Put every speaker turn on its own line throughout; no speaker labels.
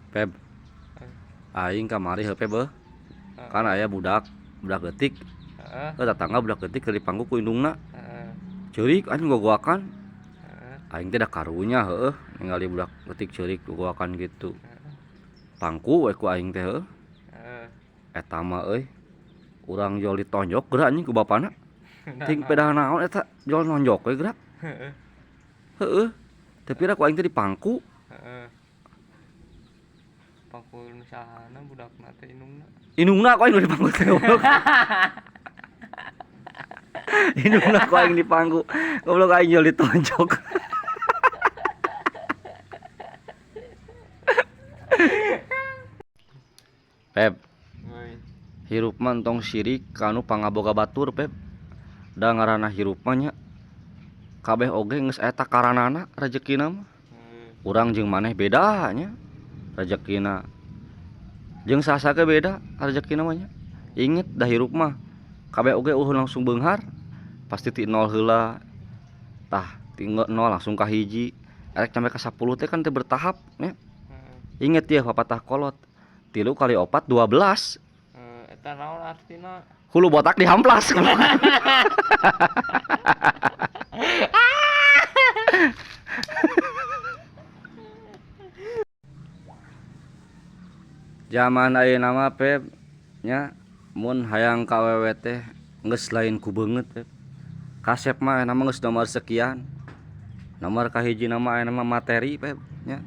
Peb, aing kamari heupe beuh. Kan aya budak leutik. Tetangga budak leutik keur dipanggu ku indungna. Ceurik anjing gogoakan. Aing teh da karunya heueuh ningali budak leutik ceurik gogoakan gitu. Pangku we ku aing teh heueuh. Eta mah euy. Urang jol ditonjok geura anjing ku bapana. Ting pedah naon eta jol nonjok we geura. Heueuh. Tapi ku aing teh dipangku.
Pangku nusahana budakna teh indungna.
Indungna ku aing dipangku teh goblok. Indungna ku aing dipangku. Goblok aing jol ditonjok. Pep, hirup mah tong sirik kanu pangaboga batur Pep. Da ngaranna hirup mah nya kabeh oge geus aya takaranana rezekina mah. Urang jeung maneh beda nya rezekina. Jeung sasa ge beda rezekina mah nya. Inget da hirup mah kabeh oge ulun langsung beunghar. Pasti ti nol heula. Tah, ti nol langsung ka hiji. Erek sampai ka 10 teh kan teh bertahap nya. Inget ya papatah kolot. 3 kali 4 12.
Eta naon artina?
Hulu botak dihamplas. Zaman ayeuna mah Pep nya mun hayang ka awewe teh geus lain ku beungeut Pep. Kasep mah aya mah geus nomor sekian. Nomor kahiji nama aya mah materi Pep nya.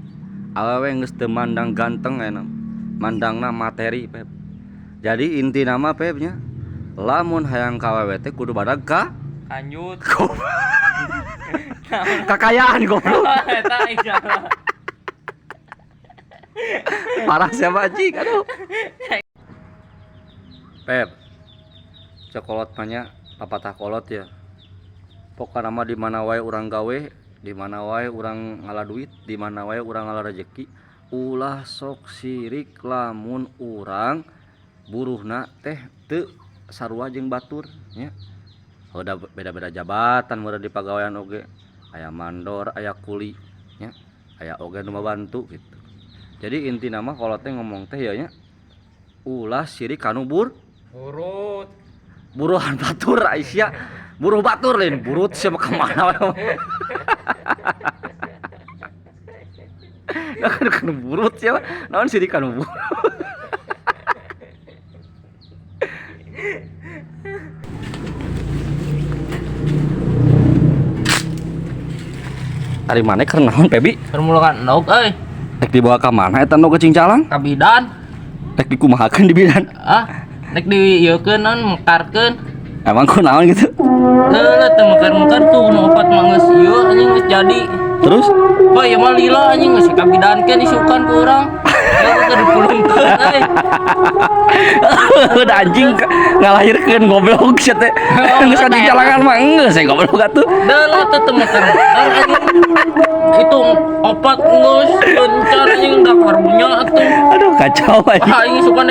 Awewe geus teu mandang ganteng aya mandangna materi Pep. Jadi inti nama Pep nya lamun hayang ka awewe teh kudu badag ka
Kanjut.
Kakayaan goblok.
Eta insyaallah.
Parah siapa anjing aduh. Pep. Cokolot mah papatah kolot ya. Pokona mah di mana wae urang gawe, di mana wae urang ngala duit, di mana wae urang ngala rezeki, ulah sok sirik lamun urang buruhna teh teu sarua jeung batur nya. Udah beda-beda jabatan meureun di pagawean oge. Aya mandor, aya kuli nya. Aya oge nu mabantu gitu. Jadi inti nama kalau teh ngomong teh ya nya ulah sirik kanu
Urut.
buruhan batur Aisyah. Buruh batur lain burut siapa kemana we. Nah kan burut siapa? Naon sirik kanu burut. Ari maneh keur naon Pebi?
Permulakan endog euy.
Rek dibawa ka mana eta nu kecingcalang?
Ka bidan.
Rek dikumahakeun di bidan.
Rek dieukeun naon mekarkeun.
Emang kunaon gitu?
Heuh teu mekar-mekar tuh nu opat mah geus ieu anjing geus jadi.
Terus?
Wah ieu mah lila anjing geus ka bidankeun isukan ku urang. Ya keur dipulungkeun euy.
Udah anjing ngalahirkeun goblok sia teh. Geus kacingcalangan mah geus goblok atuh.
Deuh teu mekar-mekar anjing. Itu opat geus kencar anjing da karunya atuh.
Aduh kacau anjing.
Aing suka